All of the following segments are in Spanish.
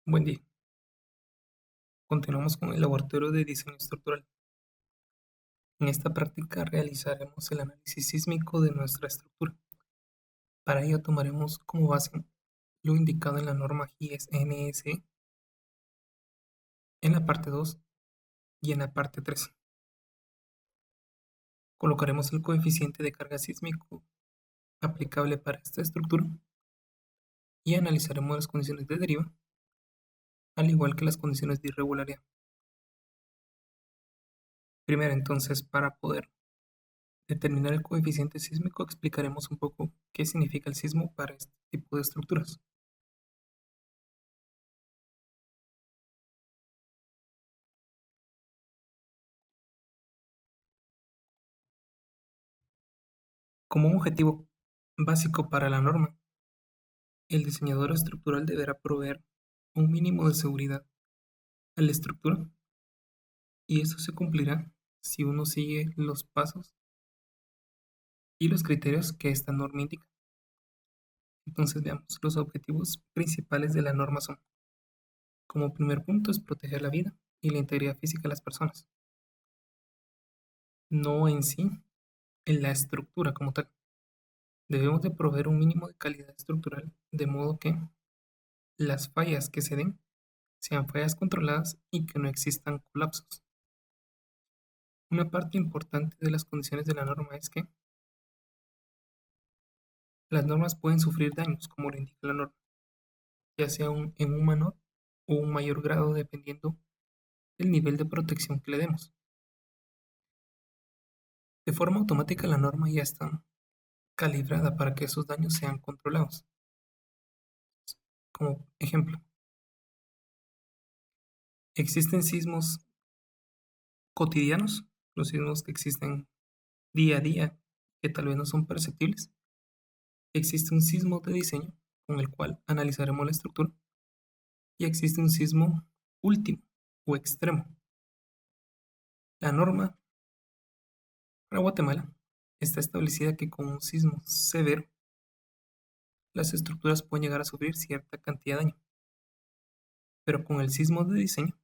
Buen día. Continuamos con el laboratorio de diseño estructural. En esta práctica realizaremos el análisis sísmico de nuestra estructura. Para ello tomaremos como base lo indicado en la norma GIS-NS en la parte 2 y en la parte 3. Colocaremos el coeficiente de carga sísmico aplicable para esta estructura y analizaremos las condiciones de deriva, al igual que las condiciones de irregularidad. Primero, entonces, para poder determinar el coeficiente sísmico, explicaremos un poco qué significa el sismo para este tipo de estructuras. Como un objetivo básico para la norma, el diseñador estructural deberá proveer un mínimo de seguridad a la estructura y eso se cumplirá si uno sigue los pasos y los criterios que esta norma indica. Entonces veamos, los objetivos principales de la norma son, como primer punto, es proteger la vida y la integridad física de las personas, no en sí, en la estructura como tal. Debemos de proveer un mínimo de calidad estructural de modo que las fallas que se den sean fallas controladas y que no existan colapsos. Una parte importante de las condiciones de la norma es que las normas pueden sufrir daños, como lo indica la norma, ya sea en un menor o un mayor grado dependiendo del nivel de protección que le demos. De forma automática la norma ya está calibrada para que esos daños sean controlados. Como ejemplo, existen sismos cotidianos, los sismos que existen día a día, que tal vez no son perceptibles. Existe un sismo de diseño con el cual analizaremos la estructura y existe un sismo último o extremo. La norma para Guatemala está establecida que con un sismo severo las estructuras pueden llegar a sufrir cierta cantidad de daño, pero con el sismo de diseño,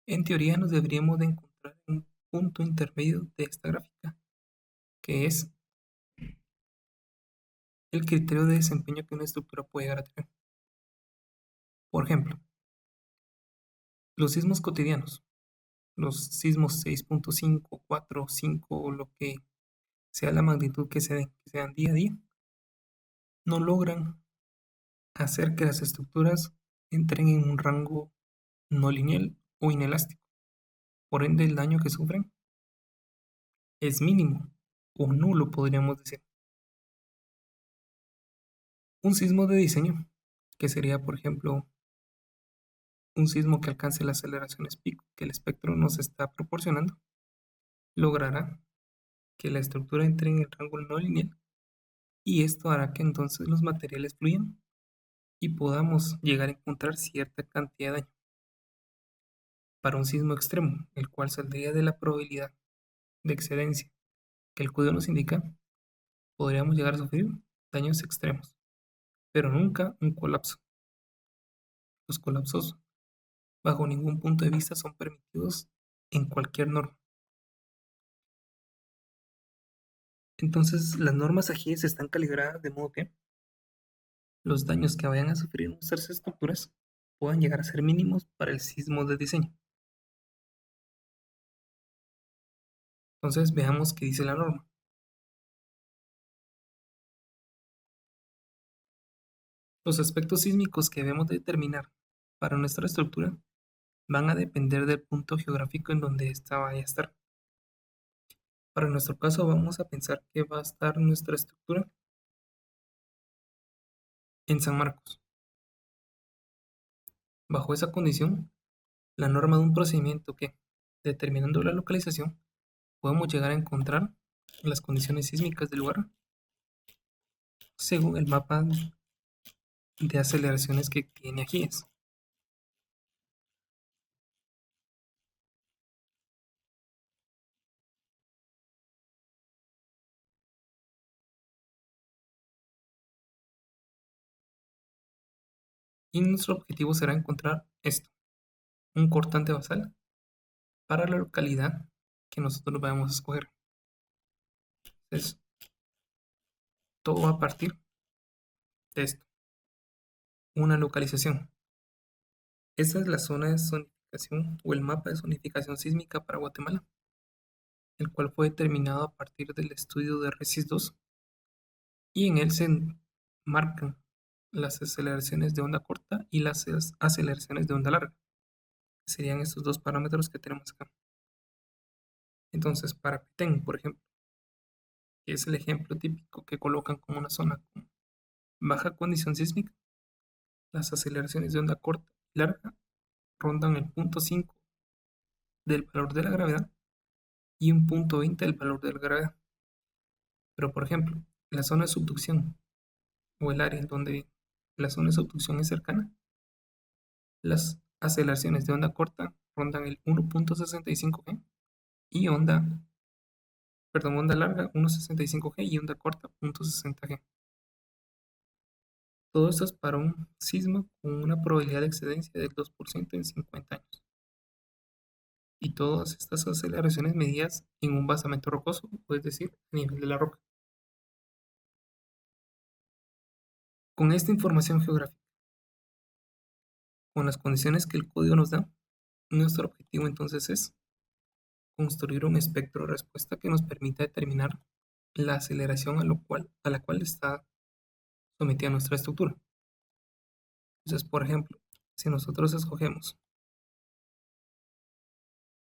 en teoría nos deberíamos de encontrar en un punto intermedio de esta gráfica, que es el criterio de desempeño que una estructura puede llegar a tener. Por ejemplo, los sismos cotidianos, los sismos 6.5, 4, 5 o lo que sea la magnitud que se den, que sean día a día, no logran hacer que las estructuras entren en un rango no lineal o inelástico. Por ende, el daño que sufren es mínimo o nulo, podríamos decir. Un sismo de diseño, que sería, por ejemplo, un sismo que alcance las aceleraciones pico que el espectro nos está proporcionando, logrará que la estructura entre en el rango no lineal y esto hará que entonces los materiales fluyan y podamos llegar a encontrar cierta cantidad de daño. Para un sismo extremo, el cual saldría de la probabilidad de excelencia que el código nos indica, podríamos llegar a sufrir daños extremos, pero nunca un colapso. Los colapsos, bajo ningún punto de vista, son permitidos en cualquier norma. Entonces, las normas ajíes están calibradas de modo que los daños que vayan a sufrir nuestras estructuras puedan llegar a ser mínimos para el sismo de diseño. Entonces, veamos qué dice la norma. Los aspectos sísmicos que debemos determinar para nuestra estructura van a depender del punto geográfico en donde ésta vaya a estar. Para nuestro caso vamos a pensar que va a estar nuestra estructura en San Marcos. Bajo esa condición, la norma de un procedimiento que, determinando la localización, podemos llegar a encontrar las condiciones sísmicas del lugar según el mapa de aceleraciones que tiene aquí. Y nuestro objetivo será encontrar esto, un cortante basal para la localidad que nosotros vamos a escoger. Entonces, todo va a partir de esto, una localización. Esta es la zona de zonificación o el mapa de zonificación sísmica para Guatemala, el cual fue determinado a partir del estudio de RESIS 2 y en él se marcan las aceleraciones de onda corta y las aceleraciones de onda larga. Serían estos dos parámetros que tenemos acá. Entonces, para Petén, por ejemplo, que es el ejemplo típico que colocan como una zona con baja condición sísmica, las aceleraciones de onda corta y larga rondan el punto 5 del valor de la gravedad y un punto 20 del valor de la gravedad. Pero, por ejemplo, la zona de subducción o el área en donde la zona de subducción es cercana, las aceleraciones de onda corta rondan el 1.65 G y onda larga 1.65 G y onda corta 0.60 G. Todo esto es para un sismo con una probabilidad de excedencia del 2% en 50 años. Y todas estas aceleraciones medidas en un basamento rocoso, es decir, a nivel de la roca. Con esta información geográfica, con las condiciones que el código nos da, nuestro objetivo entonces es construir un espectro de respuesta que nos permita determinar la aceleración a la cual está sometida nuestra estructura. Entonces, por ejemplo, si nosotros escogemos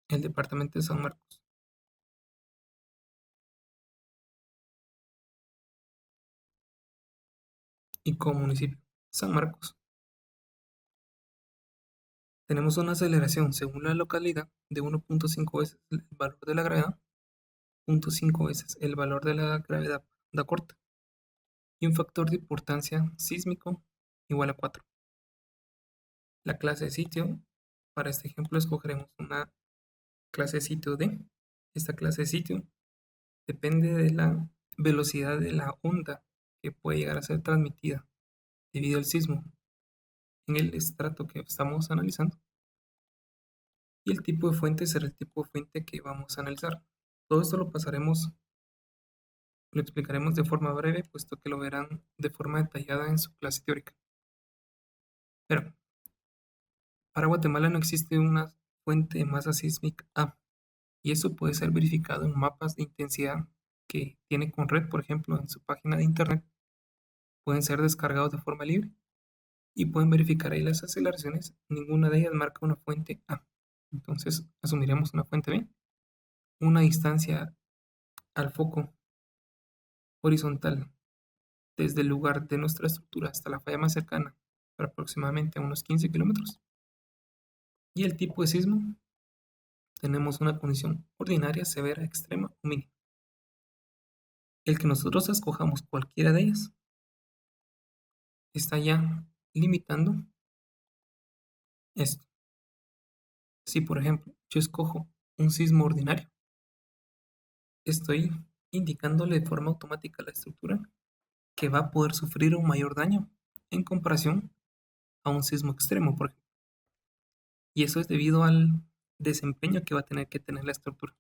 el departamento de San Marcos y como municipio San Marcos, tenemos una aceleración según la localidad de 1.5 veces el valor de la gravedad, 0.5 veces el valor de la gravedad onda corta y un factor de importancia sísmico igual a 4. La clase de sitio, para este ejemplo escogeremos una clase de sitio D. Esta clase de sitio depende de la velocidad de la onda que puede llegar a ser transmitida debido al sismo en el estrato que estamos analizando. Y el tipo de fuente será el tipo de fuente que vamos a analizar. Todo esto lo explicaremos de forma breve, puesto que lo verán de forma detallada en su clase teórica. Pero, para Guatemala no existe una fuente de masa sísmica A, y eso puede ser verificado en mapas de intensidad que tiene Conred, por ejemplo, en su página de internet. Pueden ser descargados de forma libre y pueden verificar ahí las aceleraciones. Ninguna de ellas marca una fuente A. Entonces, asumiremos una fuente B, una distancia al foco horizontal desde el lugar de nuestra estructura hasta la falla más cercana, para aproximadamente unos 15 kilómetros. Y el tipo de sismo, tenemos una condición ordinaria, severa, extrema o mínima. El que nosotros escojamos cualquiera de ellas está ya limitando esto. Si, por ejemplo, yo escojo un sismo ordinario, estoy indicándole de forma automática a la estructura que va a poder sufrir un mayor daño en comparación a un sismo extremo, por ejemplo. Y eso es debido al desempeño que va a tener que tener la estructura.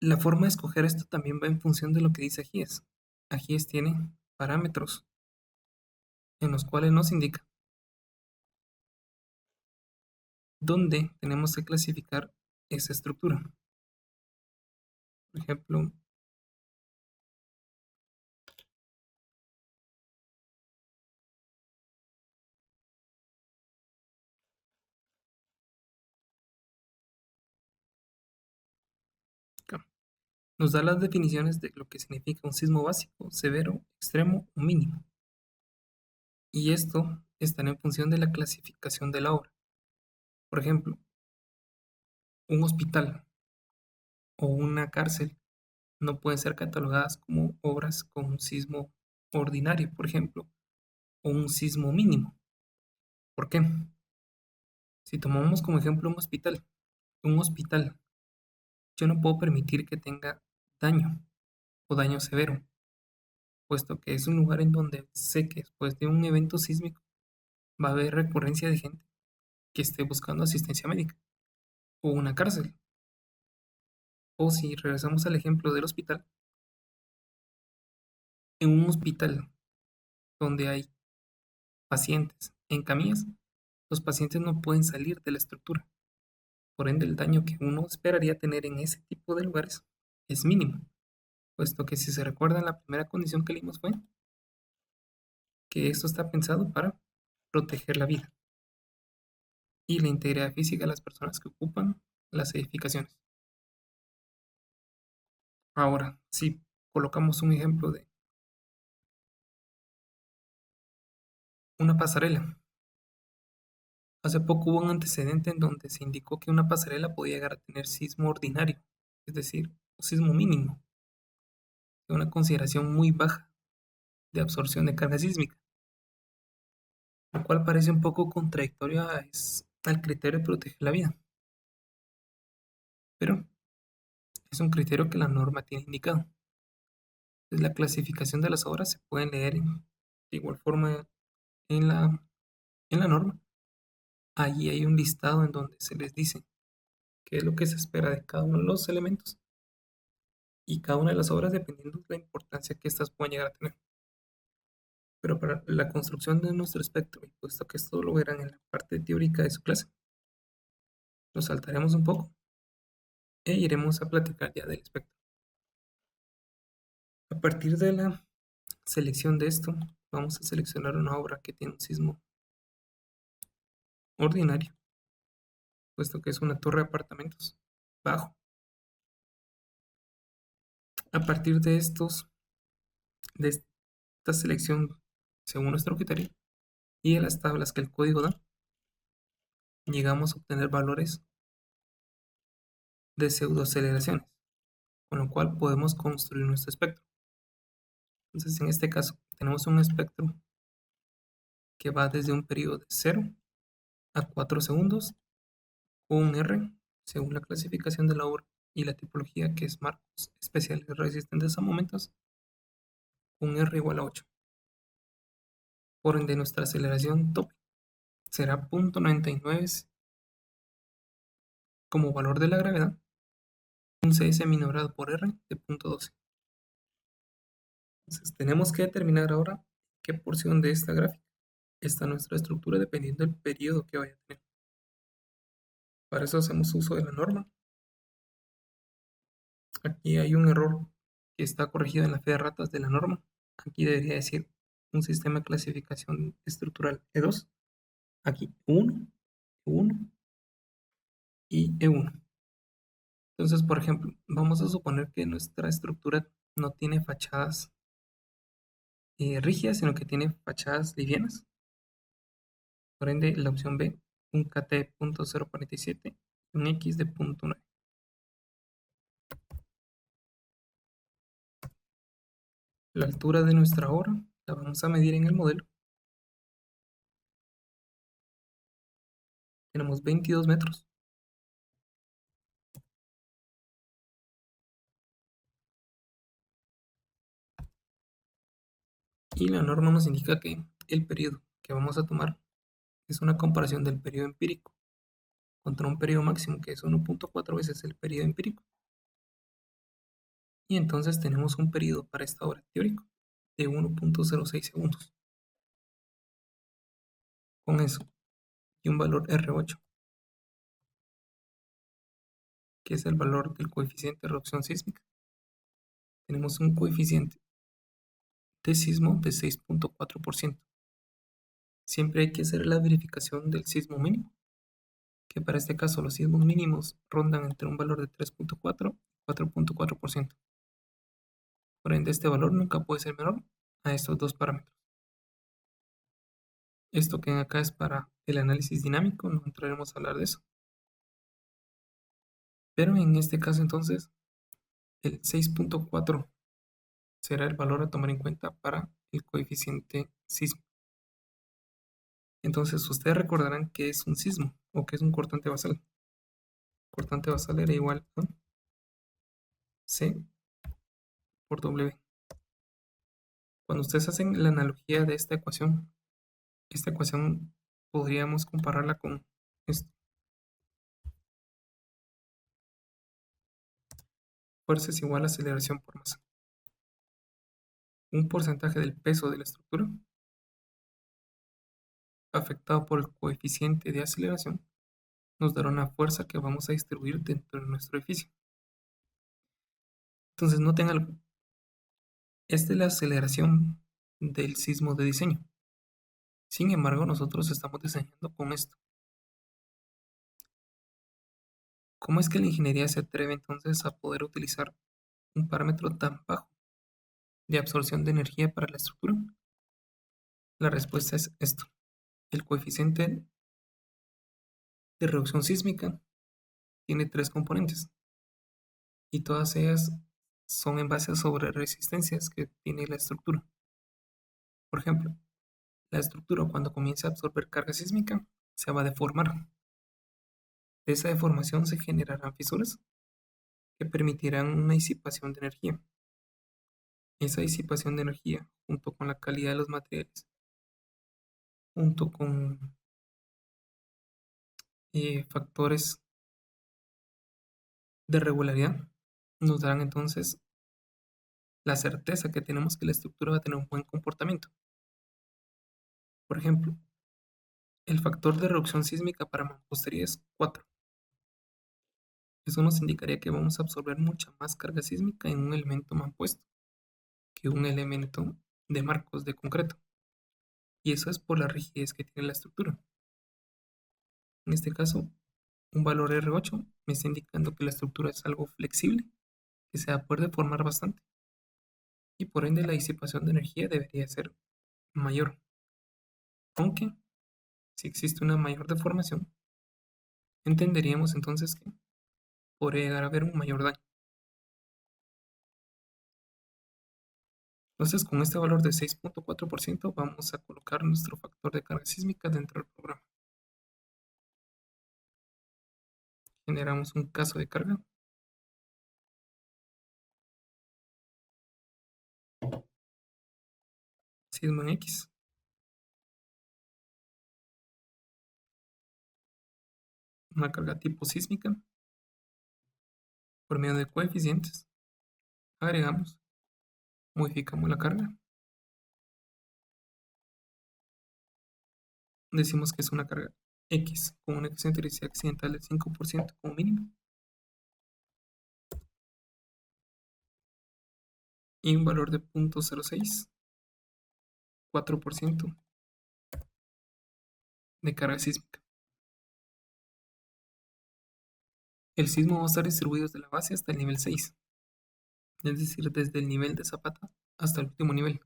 La forma de escoger esto también va en función de lo que dice AGIES. AGIES tiene parámetros en los cuales nos indica dónde tenemos que clasificar esa estructura. Por ejemplo, acá nos da las definiciones de lo que significa un sismo básico, severo, extremo o mínimo. Y esto está en función de la clasificación de la obra. Por ejemplo, un hospital o una cárcel no pueden ser catalogadas como obras con un sismo ordinario, por ejemplo, o un sismo mínimo. ¿Por qué? Si tomamos como ejemplo un hospital, yo no puedo permitir que tenga daño o daño severo, puesto que es un lugar en donde sé que después de un evento sísmico va a haber recurrencia de gente que esté buscando asistencia médica o una cárcel. O si regresamos al ejemplo del hospital, en un hospital donde hay pacientes en camillas, los pacientes no pueden salir de la estructura. Por ende, el daño que uno esperaría tener en ese tipo de lugares es mínimo, puesto que si se recuerdan, la primera condición que leímos fue que esto está pensado para proteger la vida y la integridad física de las personas que ocupan las edificaciones. Ahora, si colocamos un ejemplo de una pasarela, hace poco hubo un antecedente en donde se indicó que una pasarela podía llegar a tener sismo ordinario, es decir, un sismo mínimo, de una consideración muy baja de absorción de carga sísmica, lo cual parece un poco contradictorio al criterio de proteger la vida, pero es un criterio que la norma tiene indicado. Entonces, la clasificación de las obras se pueden leer de igual forma en la norma. Allí hay un listado en donde se les dice qué es lo que se espera de cada uno de los elementos y cada una de las obras dependiendo de la importancia que éstas puedan llegar a tener. Pero para la construcción de nuestro espectro, y puesto que esto lo verán en la parte teórica de su clase, lo saltaremos un poco e iremos a platicar ya del espectro. A partir de la selección de esto, vamos a seleccionar una obra que tiene un sismo ordinario, puesto que es una torre de apartamentos bajo. A partir de esta selección, según nuestro criterio, y de las tablas que el código da, llegamos a obtener valores de pseudoaceleraciones, con lo cual podemos construir nuestro espectro. Entonces, en este caso, tenemos un espectro que va desde un periodo de 0 a 4 segundos, o un R, según la clasificación de la obra y la tipología que es marcos especiales resistentes a momentos, un R igual a 8. Por ende, nuestra aceleración tope será 0.99 como valor de la gravedad, un CS minorado por R de 0.12. Entonces, tenemos que determinar ahora qué porción de esta gráfica está nuestra estructura dependiendo del periodo que vaya a tener. Para eso hacemos uso de la norma. Aquí hay un error que está corregido en la fe de ratas de la norma. Aquí debería decir un sistema de clasificación estructural E2. Aquí 1, 1 y E1. Entonces, por ejemplo, vamos a suponer que nuestra estructura no tiene fachadas rígidas, sino que tiene fachadas livianas. Por ende, la opción B, un KT de 0.047 y un X de 0.9. La altura de nuestra obra la vamos a medir en el modelo. Tenemos 22 metros. Y la norma nos indica que el periodo que vamos a tomar es una comparación del periodo empírico contra un periodo máximo que es 1.4 veces el periodo empírico. Y entonces tenemos un periodo para esta obra teórico de 1.06 segundos. Con eso y un valor R8, que es el valor del coeficiente de reducción sísmica, tenemos un coeficiente de sismo de 6.4%. Siempre hay que hacer la verificación del sismo mínimo, que para este caso los sismos mínimos rondan entre un valor de 3.4 y 4.4%. Por ende, este valor nunca puede ser menor a estos dos parámetros. Esto que acá es para el análisis dinámico, no entraremos a hablar de eso. Pero en este caso entonces, el 6.4 será el valor a tomar en cuenta para el coeficiente sismo. Entonces, ustedes recordarán que es un sismo o que es un cortante basal. Cortante basal era igual a C por W. Cuando ustedes hacen la analogía de esta ecuación podríamos compararla con esto. Fuerza es igual a aceleración por masa. Un porcentaje del peso de la estructura afectado por el coeficiente de aceleración nos dará una fuerza que vamos a distribuir dentro de nuestro edificio. Entonces noten algo. Esta es la aceleración del sismo de diseño. Sin embargo, nosotros estamos diseñando con esto. ¿Cómo es que la ingeniería se atreve entonces a poder utilizar un parámetro tan bajo de absorción de energía para la estructura? La respuesta es esto. El coeficiente de reducción sísmica tiene tres componentes y todas ellas son en base a sobre resistencias que tiene la estructura. Por ejemplo, la estructura cuando comienza a absorber carga sísmica se va a deformar. De esa deformación se generarán fisuras que permitirán una disipación de energía. Esa disipación de energía, junto con la calidad de los materiales, junto con factores de regularidad, nos darán entonces la certeza que tenemos que la estructura va a tener un buen comportamiento. Por ejemplo, el factor de reducción sísmica para mampostería es 4. Eso nos indicaría que vamos a absorber mucha más carga sísmica en un elemento mampuesto que un elemento de marcos de concreto. Y eso es por la rigidez que tiene la estructura. En este caso, un valor R8 me está indicando que la estructura es algo flexible, que se va a poder deformar bastante. Y por ende la disipación de energía debería ser mayor. Aunque, si existe una mayor deformación, entenderíamos entonces que podría llegar a haber un mayor daño. Entonces, con este valor de 6.4% vamos a colocar nuestro factor de carga sísmica dentro del programa. Generamos un caso de carga. Sismo en X. Una carga tipo sísmica. Por medio de coeficientes. Agregamos. Modificamos la carga. Decimos que es una carga X con una excentricidad accidental del 5% como mínimo. Y un valor de 0.06, 4% de carga sísmica. El sismo va a estar distribuido desde la base hasta el nivel 6, es decir, desde el nivel de zapata hasta el último nivel.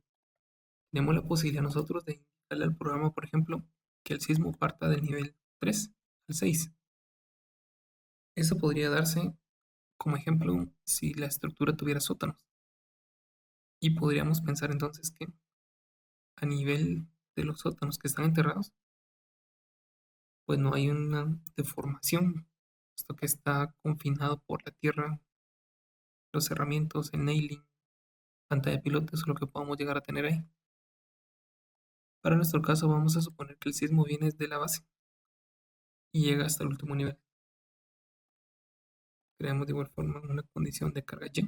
Tenemos la posibilidad nosotros de indicarle al programa, por ejemplo, que el sismo parta del nivel 3 al 6. Eso podría darse como ejemplo si la estructura tuviera sótanos. Y podríamos pensar entonces que a nivel de los sótanos que están enterrados, pues no hay una deformación, puesto que está confinado por la tierra, los cerramientos, el nailing, pantalla de pilotes o lo que podamos llegar a tener ahí. Para nuestro caso vamos a suponer que el sismo viene desde la base y llega hasta el último nivel. Creamos de igual forma una condición de carga Y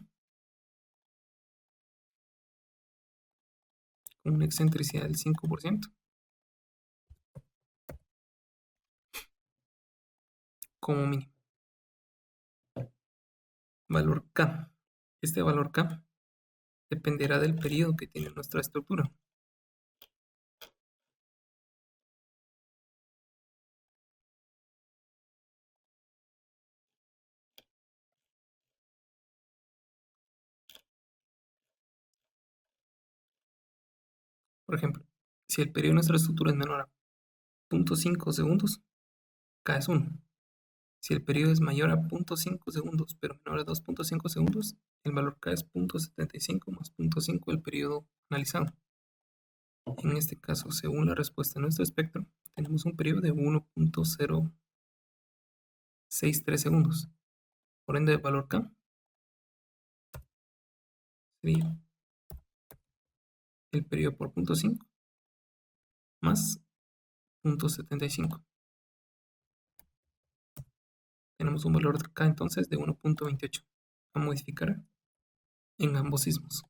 con una excentricidad del 5% como mínimo. Valor K. Este valor K dependerá del periodo que tiene nuestra estructura. Por ejemplo, si el periodo de nuestra estructura es menor a 0.5 segundos, K es 1. Si el periodo es mayor a 0.5 segundos, pero menor a 2.5 segundos, el valor K es 0.75 más 0.5 del periodo analizado. En este caso, según la respuesta de nuestro espectro, tenemos un periodo de 1.063 segundos. Por ende, el valor K sería el periodo por 0,5 más 0,75. Tenemos un valor acá entonces de 1,28 a modificar en ambos sismos.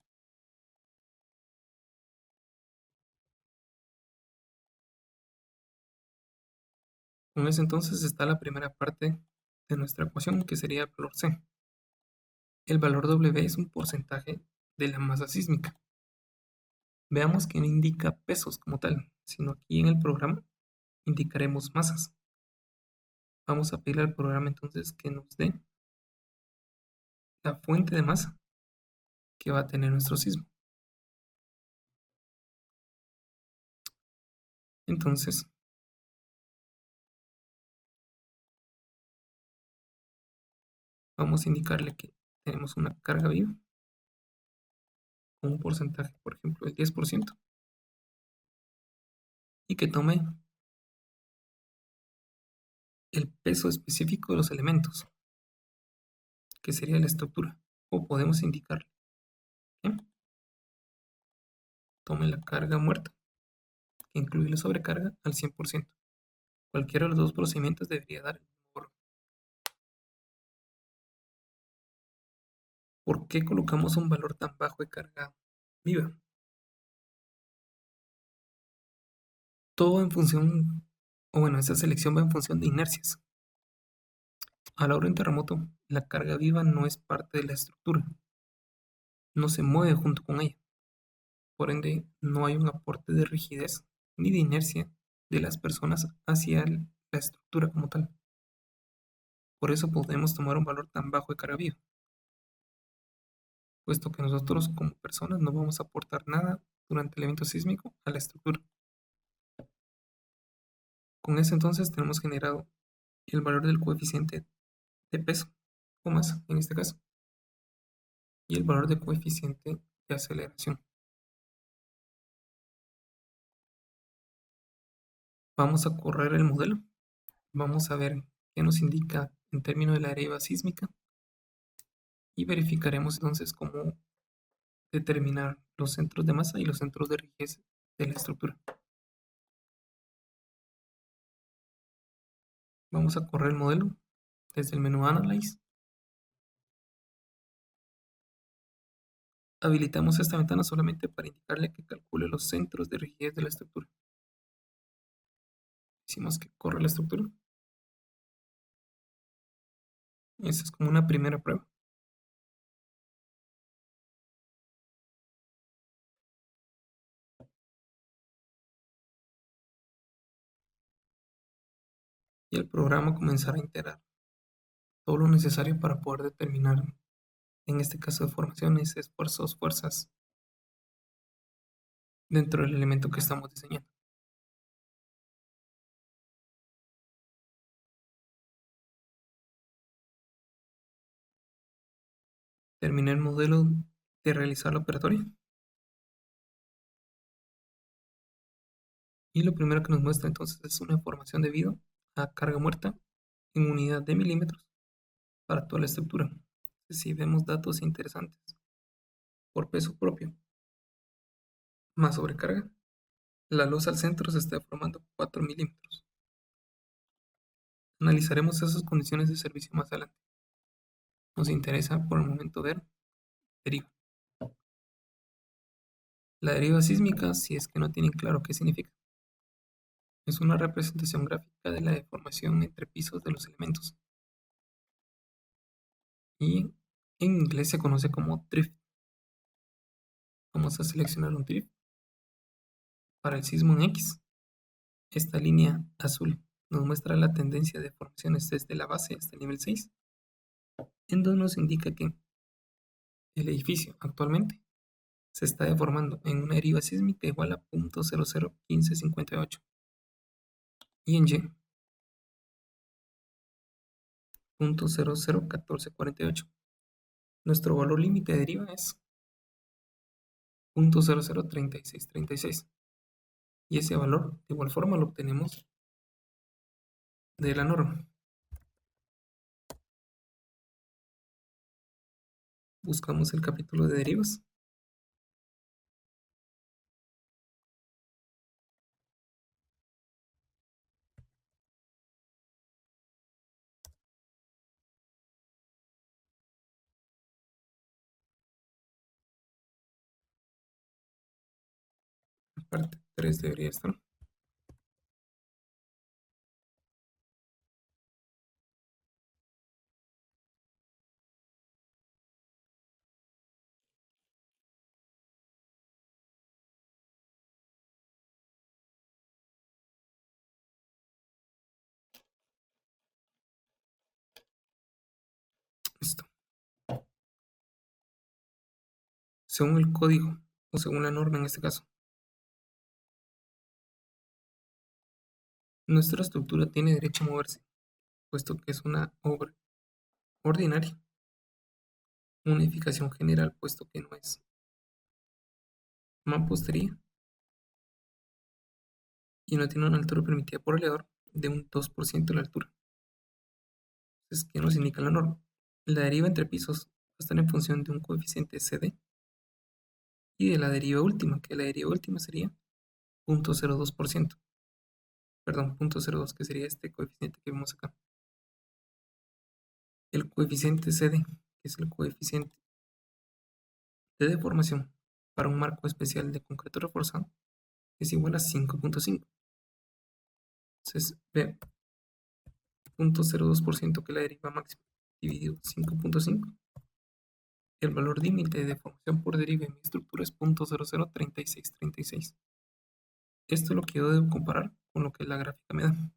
Con eso entonces está la primera parte de nuestra ecuación, que sería el valor C. El valor W es un porcentaje de la masa sísmica. Veamos que no indica pesos como tal, sino aquí en el programa indicaremos masas. Vamos a pedirle al programa entonces que nos dé la fuente de masa que va a tener nuestro sismo. Entonces, vamos a indicarle que tenemos una carga viva con un porcentaje, por ejemplo, del 10%, y que tome el peso específico de los elementos, que sería la estructura. O podemos indicarle que tome la carga muerta, que incluye la sobrecarga, al 100%. Cualquiera de los dos procedimientos debería dar el mismo valor. ¿Por qué colocamos un valor tan bajo de carga viva? Todo en función, o bueno, esa selección va en función de inercias. A la hora de un terremoto, la carga viva no es parte de la estructura, no se mueve junto con ella. Por ende, no hay un aporte de rigidez ni de inercia de las personas hacia la estructura como tal. Por eso podemos tomar un valor tan bajo de carga viva, puesto que nosotros como personas no vamos a aportar nada durante el evento sísmico a la estructura. Con eso entonces tenemos generado el valor del coeficiente de peso, o masa en este caso, y el valor del coeficiente de aceleración. Vamos a correr el modelo, vamos a ver qué nos indica en términos de la deriva sísmica y verificaremos entonces cómo determinar los centros de masa y los centros de rigidez de la estructura. Vamos a correr el modelo desde el menú Analyze. Habilitamos esta ventana solamente para indicarle que calcule los centros de rigidez de la estructura. Decimos que corre la estructura. Esa es como una primera prueba. Y el programa comenzará a integrar todo lo necesario para poder determinar, en este caso, deformaciones, esfuerzos, fuerzas dentro del elemento que estamos diseñando. Terminé el modelo de realizar la operatoria. Y lo primero que nos muestra entonces es una información debido a carga muerta en unidad de milímetros para toda la estructura. Si vemos datos interesantes por peso propio más sobrecarga, la losa al centro se está deformando 4 milímetros. Analizaremos esas condiciones de servicio más adelante. Nos interesa por el momento ver deriva. La deriva sísmica, si es que no tienen claro qué significa, es una representación gráfica de la deformación entre pisos de los elementos. Y en inglés se conoce como drift. Vamos a seleccionar un drift para el sismo en X. Esta línea azul nos muestra la tendencia de deformaciones desde la base hasta el nivel 6, en donde nos indica que el edificio actualmente se está deformando en una deriva sísmica igual a 0.001558 y en Y 0.001448. Nuestro valor límite de deriva es 0.003636 y ese valor de igual forma lo obtenemos de la norma. Buscamos el capítulo de derivas Parte 3 debería estar. Listo. Según el código, o según la norma en este caso, nuestra estructura tiene derecho a moverse, puesto que es una obra ordinaria. Una edificación general, puesto que no es mampostería y no tiene una altura permitida por elevador de un 2% de la altura. Entonces, ¿qué nos indica la norma? La deriva entre pisos va a estar en función de un coeficiente CD y de la deriva última, que la deriva última sería 0.02%. Perdón, 0.02, que sería este coeficiente que vemos acá. El coeficiente CD, que es el coeficiente de deformación para un marco especial de concreto reforzado, es igual a 5.5. Entonces, ve, 0.02% que es la deriva máxima dividido 5.5. El valor límite de deformación por deriva en mi estructura es 0.003636. Esto es lo que yo debo comparar con lo que la gráfica me da.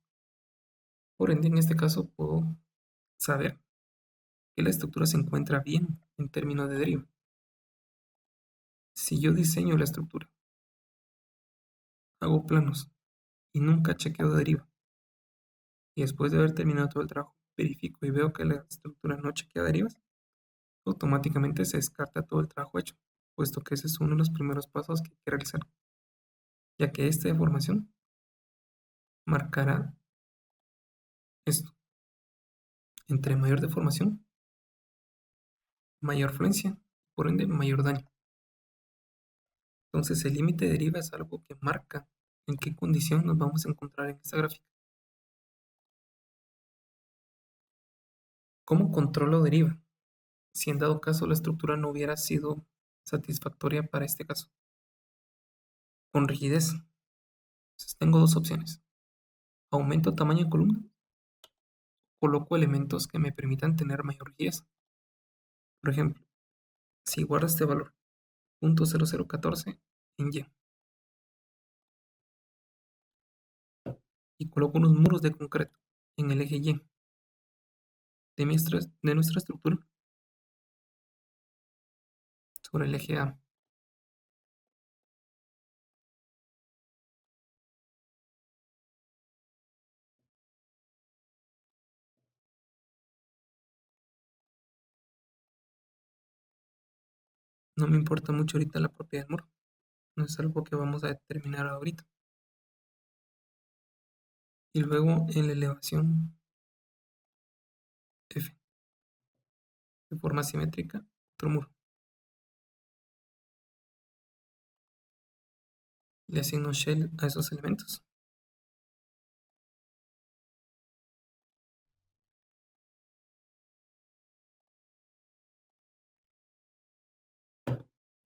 Por ende, en este caso puedo saber que la estructura se encuentra bien en términos de deriva. Si yo diseño la estructura, hago planos y nunca chequeo de deriva, y después de haber terminado todo el trabajo, verifico y veo que la estructura no chequea derivas, automáticamente se descarta todo el trabajo hecho, puesto que ese es uno de los primeros pasos que hay que realizar, ya que esta deformación marcará esto. Entre mayor deformación, mayor fluencia, por ende mayor daño. Entonces el límite de deriva es algo que marca en qué condición nos vamos a encontrar en esta gráfica. ¿Cómo controlo deriva? Si en dado caso la estructura no hubiera sido satisfactoria para este caso. Con rigidez. Entonces tengo dos opciones. Aumento tamaño de columna. Coloco elementos que me permitan tener mayor rigidez. Por ejemplo, si guardo este valor, 0.0014 en Y, y coloco unos muros de concreto en el eje Y de nuestra estructura sobre el eje A, no me importa mucho ahorita la propiedad del muro, no es algo que vamos a determinar ahorita. Y luego en la elevación F, de forma simétrica, otro muro. Le asigno shell a esos elementos.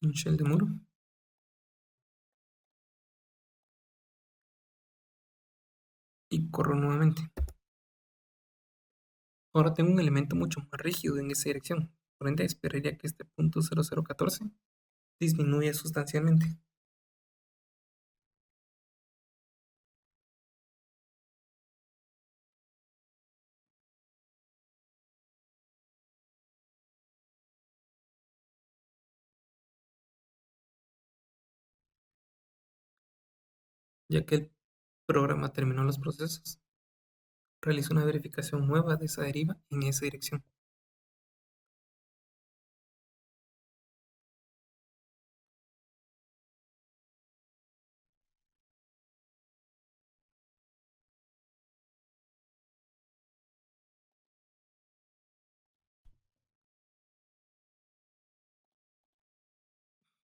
Un shell de muro. Y corro nuevamente. Ahora tengo un elemento mucho más rígido en esa dirección. Por ende, esperaría que este punto 0014 disminuya sustancialmente, ya que el programa terminó los procesos. Realizo una verificación nueva de esa deriva en esa dirección.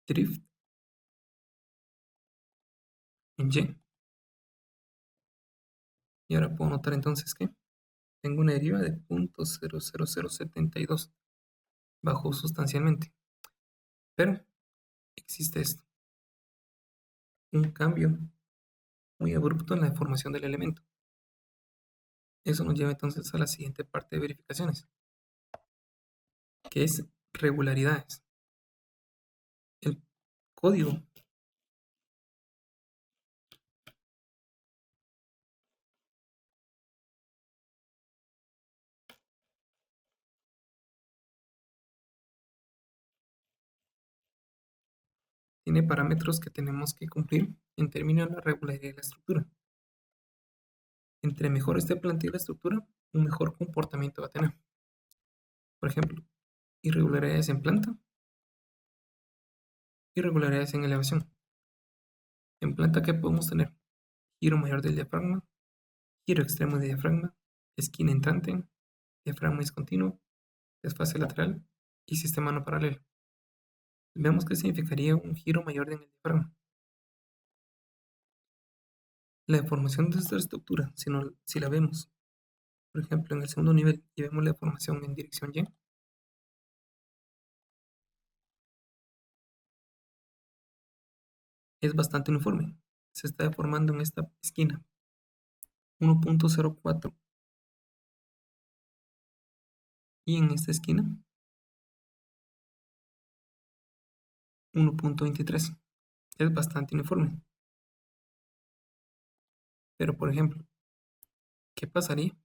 Drift en Y. Y ahora puedo notar entonces que tengo una deriva de 0.00072. Bajó sustancialmente. Pero existe esto. un cambio muy abrupto en la deformación del elemento. Eso nos lleva entonces a la siguiente parte de verificaciones, que es regularidades. El código tiene parámetros que tenemos que cumplir en términos de la regularidad de la estructura. Entre mejor esté planteada la estructura, un mejor comportamiento va a tener. Por ejemplo, irregularidades en planta, irregularidades en elevación. En planta, ¿qué podemos tener? Giro mayor del diafragma, giro extremo del diafragma, esquina entrante, diafragma discontinuo, desfase lateral y sistema no paralelo. Veamos qué significaría un giro mayor en el diafragma. La deformación de esta estructura, si la vemos, por ejemplo, en el segundo nivel y vemos la deformación en dirección Y, es bastante uniforme. Se está deformando en esta esquina 1.04 y en esta esquina 1.23. Es bastante uniforme. Pero, por ejemplo, ¿qué pasaría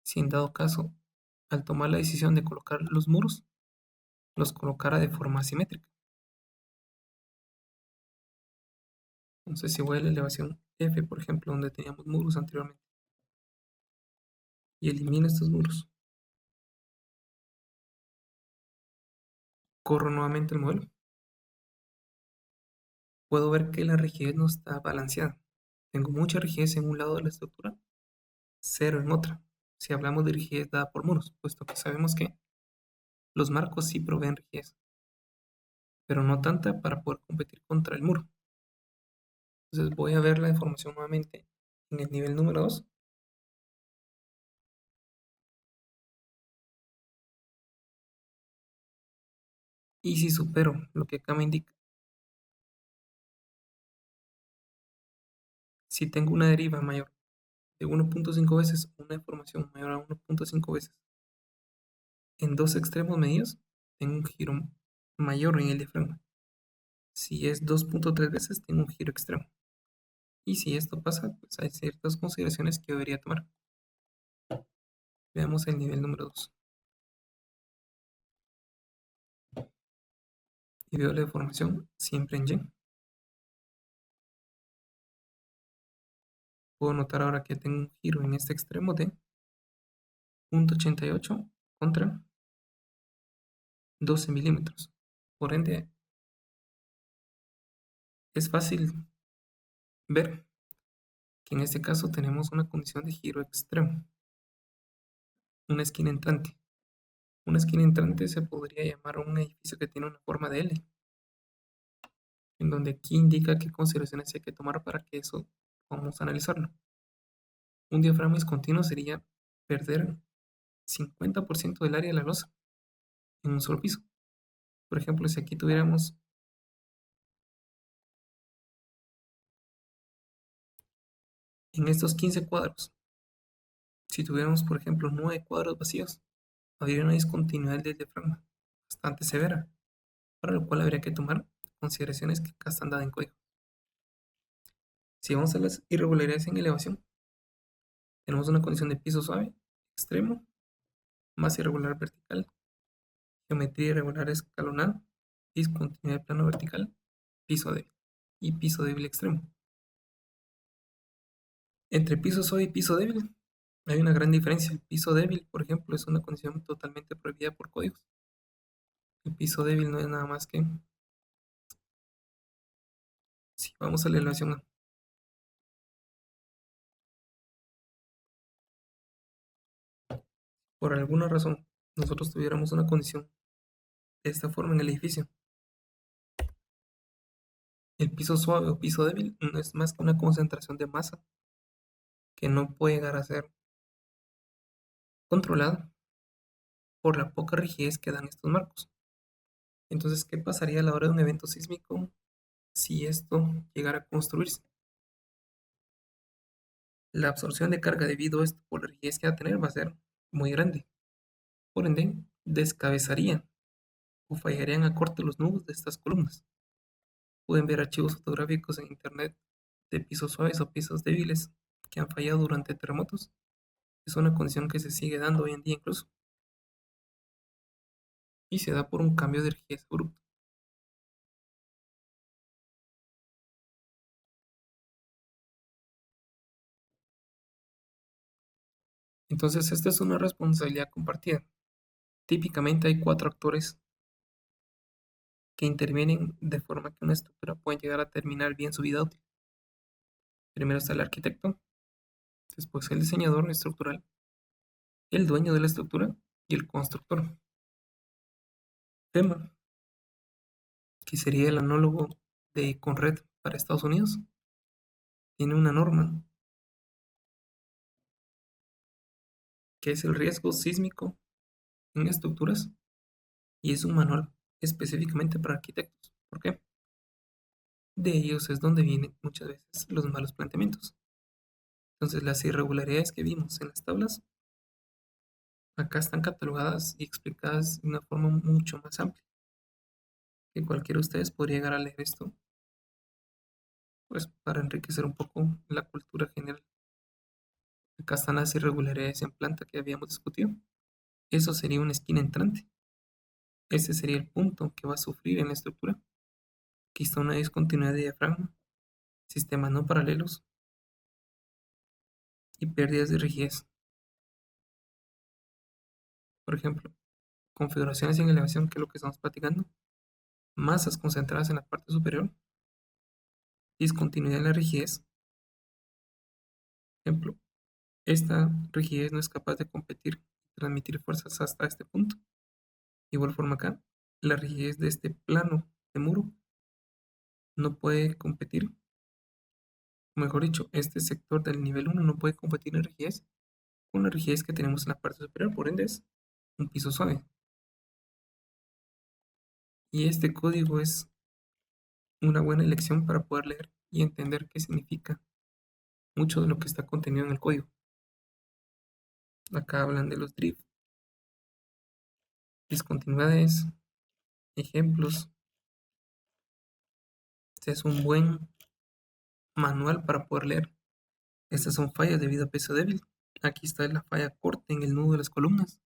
si en dado caso, al tomar la decisión de colocar los muros, los colocara de forma asimétrica? Entonces, si voy a la elevación F, por ejemplo, donde teníamos muros anteriormente, y elimino estos muros, corro nuevamente el modelo, puedo ver que la rigidez no está balanceada. Tengo mucha rigidez en un lado de la estructura, cero en otra. Si hablamos de rigidez dada por muros, puesto que sabemos que los marcos sí proveen rigidez, pero no tanta para poder competir contra el muro. Entonces voy a ver la deformación nuevamente en el nivel número 2. Y si supero lo que acá me indica, si tengo una deriva mayor de 1.5 veces, una deformación mayor a 1.5 veces en dos extremos medios, tengo un giro mayor en el diafragma. Si es 2.3 veces, tengo un giro extremo. Y si esto pasa, pues hay ciertas consideraciones que debería tomar. Veamos el nivel número 2. Y veo la deformación siempre en Y. Puedo notar ahora que tengo un giro en este extremo de 0.88 contra 12 milímetros. Por ende, es fácil ver que en este caso tenemos una condición de giro extremo, una esquina entrante. Una esquina entrante se podría llamar un edificio que tiene una forma de L, en donde aquí indica qué consideraciones hay que tomar para que eso vamos a analizarlo. Un diafragma discontinuo sería perder 50% del área de la losa en un solo piso. Por ejemplo, si aquí tuviéramos en estos 15 cuadros, si tuviéramos, por ejemplo, 9 cuadros vacíos, habría una discontinuidad del diafragma bastante severa, para lo cual habría que tomar consideraciones que acá están dadas en código. Si vamos a las irregularidades en elevación, tenemos una condición de piso suave, extremo, masa irregular vertical, geometría irregular escalonada, discontinuidad de plano vertical, piso débil y piso débil extremo. Entre piso suave y piso débil hay una gran diferencia. El piso débil, por ejemplo, es una condición totalmente prohibida por códigos. El piso débil no es nada más que, si vamos a la elevación A, por alguna razón nosotros tuviéramos una condición de esta forma en el edificio, el piso suave o piso débil no es más que una concentración de masa que no puede llegar a ser controlada por la poca rigidez que dan estos marcos. Entonces, ¿qué pasaría a la hora de un evento sísmico si esto llegara a construirse. La absorción de carga debido a esto por la rigidez que va a tener va a ser muy grande. Por ende, descabezarían o fallarían a corte los nudos de estas columnas. Pueden ver archivos fotográficos en internet de pisos suaves o pisos débiles que han fallado durante terremotos. Es una condición que se sigue dando hoy en día incluso y se da por un cambio de rigidez abrupto. Entonces, esta es una responsabilidad compartida. Típicamente hay cuatro actores que intervienen de forma que una estructura pueda llegar a terminar bien su vida útil. Primero está el arquitecto, después el diseñador estructural, el dueño de la estructura y el constructor. FEMA, que sería el análogo de Conred para Estados Unidos, tiene una norma que es el riesgo sísmico en estructuras y es un manual específicamente para arquitectos. ¿Por qué? De ellos es donde vienen muchas veces los malos planteamientos. Entonces las irregularidades que vimos en las tablas acá están catalogadas y explicadas de una forma mucho más amplia, que cualquiera de ustedes podría llegar a leer esto, pues para enriquecer un poco la cultura general. Acá están las irregularidades en planta que habíamos discutido. Eso sería una esquina entrante. Ese sería el punto que va a sufrir en la estructura. Aquí está una discontinuidad de diafragma, sistemas no paralelos y pérdidas de rigidez. Por ejemplo, configuraciones en elevación, que es lo que estamos platicando, masas concentradas en la parte superior, discontinuidad en la rigidez. Por ejemplo, esta rigidez no es capaz de competir y transmitir fuerzas hasta este punto. De igual forma acá, la rigidez de este plano de muro no puede competir, o mejor dicho, este sector del nivel 1 no puede competir en rigidez con la rigidez que tenemos en la parte superior, por ende es un piso suave. Y este código es una buena elección para poder leer y entender qué significa mucho de lo que está contenido en el código. Acá hablan de los drift, discontinuidades, ejemplos. Este es un buen manual para poder leer. Estas son fallas debido a peso débil. Aquí está la falla corte en el nudo de las columnas.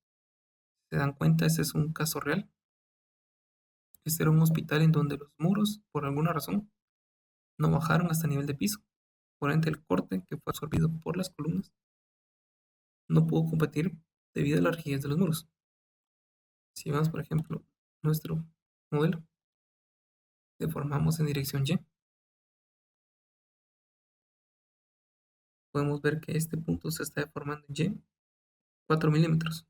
¿Se dan cuenta? Este es un caso real. Este era un hospital en donde los muros, por alguna razón, no bajaron hasta nivel de piso. Por ende, el corte que fue absorbido por las columnas no pudo competir debido a la rigidez de los muros. Si vemos, por ejemplo, nuestro modelo, deformamos en dirección Y, podemos ver que este punto se está deformando en Y 4 milímetros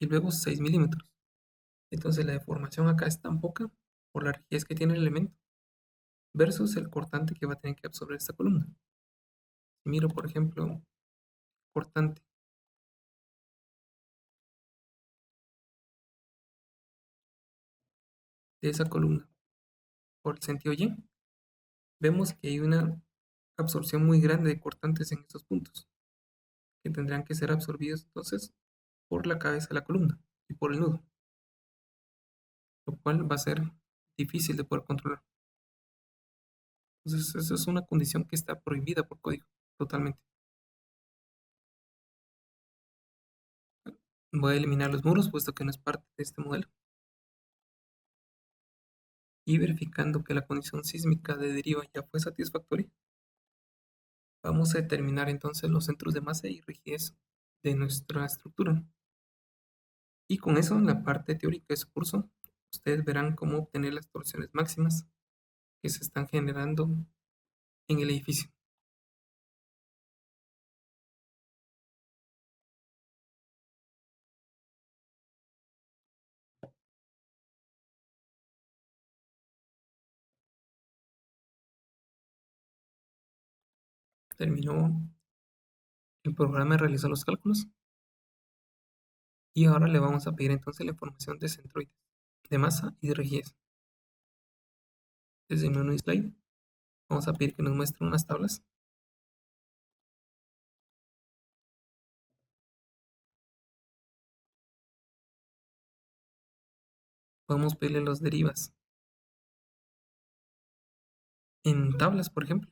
y luego 6 milímetros. Entonces la deformación acá es tan poca por la rigidez que tiene el elemento versus el cortante que va a tener que absorber esta columna. Si miro, por ejemplo, cortante de esa columna por el sentido Y, vemos que hay una absorción muy grande de cortantes en estos puntos, que tendrán que ser absorbidos entonces por la cabeza de la columna y por el nudo, lo cual va a ser difícil de poder controlar. Entonces, eso es una condición que está prohibida por código, totalmente. Voy a eliminar los muros, puesto que no es parte de este modelo. Y verificando que la condición sísmica de deriva ya fue satisfactoria, vamos a determinar entonces los centros de masa y rigidez de nuestra estructura. Y con eso, en la parte teórica de su curso, ustedes verán cómo obtener las torsiones máximas que se están generando en el edificio. Terminó el programa de realizar los cálculos y ahora le vamos a pedir entonces la información de centroides, de masa y de rigidez. Desde el menú slide vamos a pedir que nos muestren unas tablas. Podemos pedirle las derivas en tablas, por ejemplo.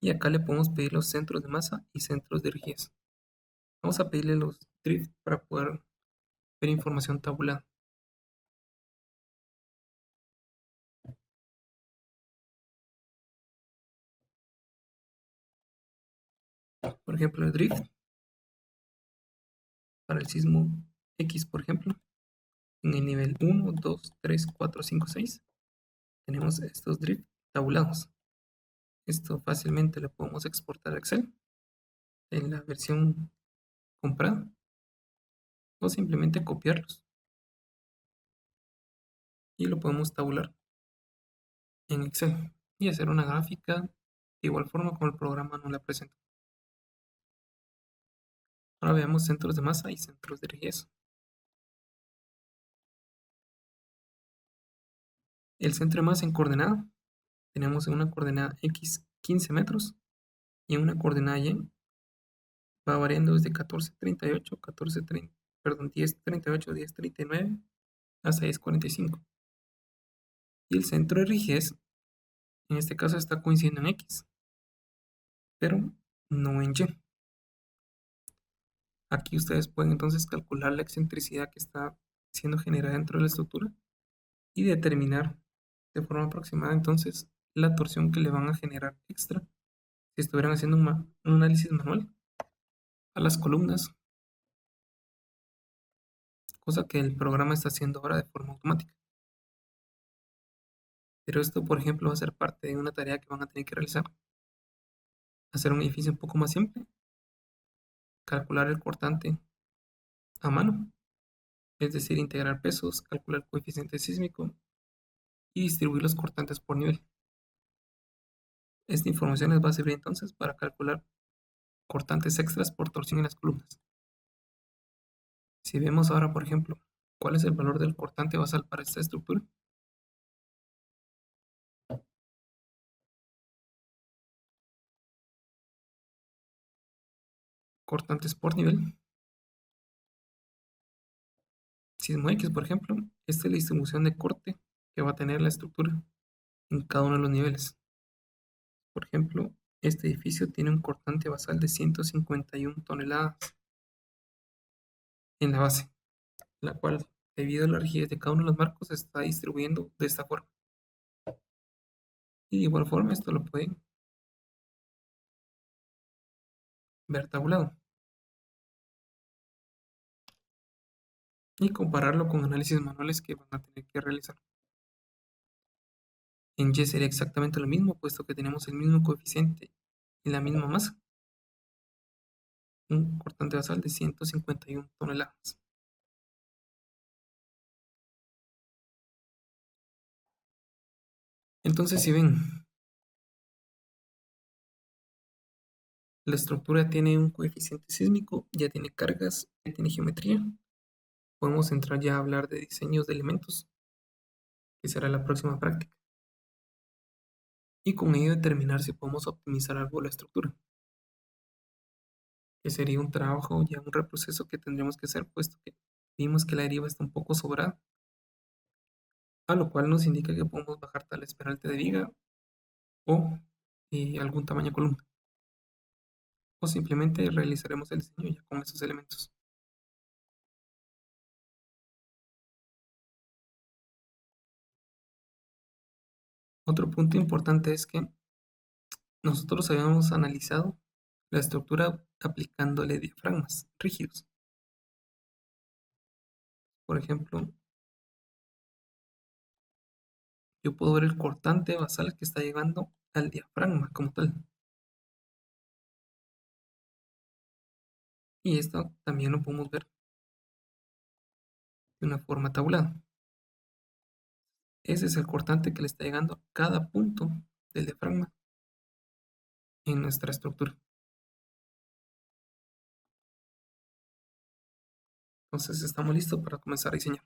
Y acá le podemos pedir los centros de masa y centros de rigidez. Vamos a pedirle los drift para poder ver información tabulada. Por ejemplo, el drift para el sismo X, por ejemplo, en el nivel 1, 2, 3, 4, 5, 6, tenemos estos drift tabulados. Esto fácilmente lo podemos exportar a Excel en la versión comprada o simplemente copiarlos y lo podemos tabular en Excel y hacer una gráfica de igual forma como el programa nos la presenta. Ahora veamos centros de masa y centros de rigidez. El centro de masa en coordenada tenemos en una coordenada X 15 metros y en una coordenada Y va variando desde 14,38, 14,30, perdón, 10,38, 10,39 hasta 10,45. Y el centro de rigidez, en este caso está coincidiendo en X, pero no en Y. Aquí ustedes pueden entonces calcular la excentricidad que está siendo generada dentro de la estructura y determinar de forma aproximada entonces la torsión que le van a generar extra si estuvieran haciendo un análisis manual a las columnas, cosa que el programa está haciendo ahora de forma automática. Pero esto, por ejemplo, va a ser parte de una tarea que van a tener que realizar. Hacer un edificio un poco más simple, calcular el cortante a mano, es decir, integrar pesos, calcular el coeficiente sísmico y distribuir los cortantes por nivel. Esta información les va a servir entonces para calcular cortantes extras por torsión en las columnas. Si vemos ahora, por ejemplo, cuál es el valor del cortante basal para esta estructura, cortantes por nivel, sismo X, por ejemplo, esta es la distribución de corte que va a tener la estructura en cada uno de los niveles. Por ejemplo, este edificio tiene un cortante basal de 151 toneladas en la base, la cual, debido a la rigidez de cada uno de los marcos, se está distribuyendo de esta forma. Y de igual forma, esto lo pueden ver tabulado y compararlo con análisis manuales que van a tener que realizar. En Y sería exactamente lo mismo, puesto que tenemos el mismo coeficiente y la misma masa, un cortante basal de 151 toneladas. Entonces, si ven, la estructura tiene un coeficiente sísmico, ya tiene cargas, ya tiene geometría, podemos entrar ya a hablar de diseños de elementos, que será la próxima práctica, y con ello determinar si podemos optimizar algo la estructura, que sería un trabajo, ya un reproceso que tendríamos que hacer, puesto que vimos que la deriva está un poco sobrada, a lo cual nos indica que podemos bajar tal esperalte de viga o algún tamaño de columna, o simplemente realizaremos el diseño ya con esos elementos. Otro punto importante es que nosotros habíamos analizado la estructura aplicándole diafragmas rígidos. Por ejemplo, yo puedo ver el cortante basal que está llegando al diafragma como tal. Y esto también lo podemos ver de una forma tabulada. Ese es el cortante que le está llegando a cada punto del diafragma en nuestra estructura. Entonces estamos listos para comenzar a diseñar.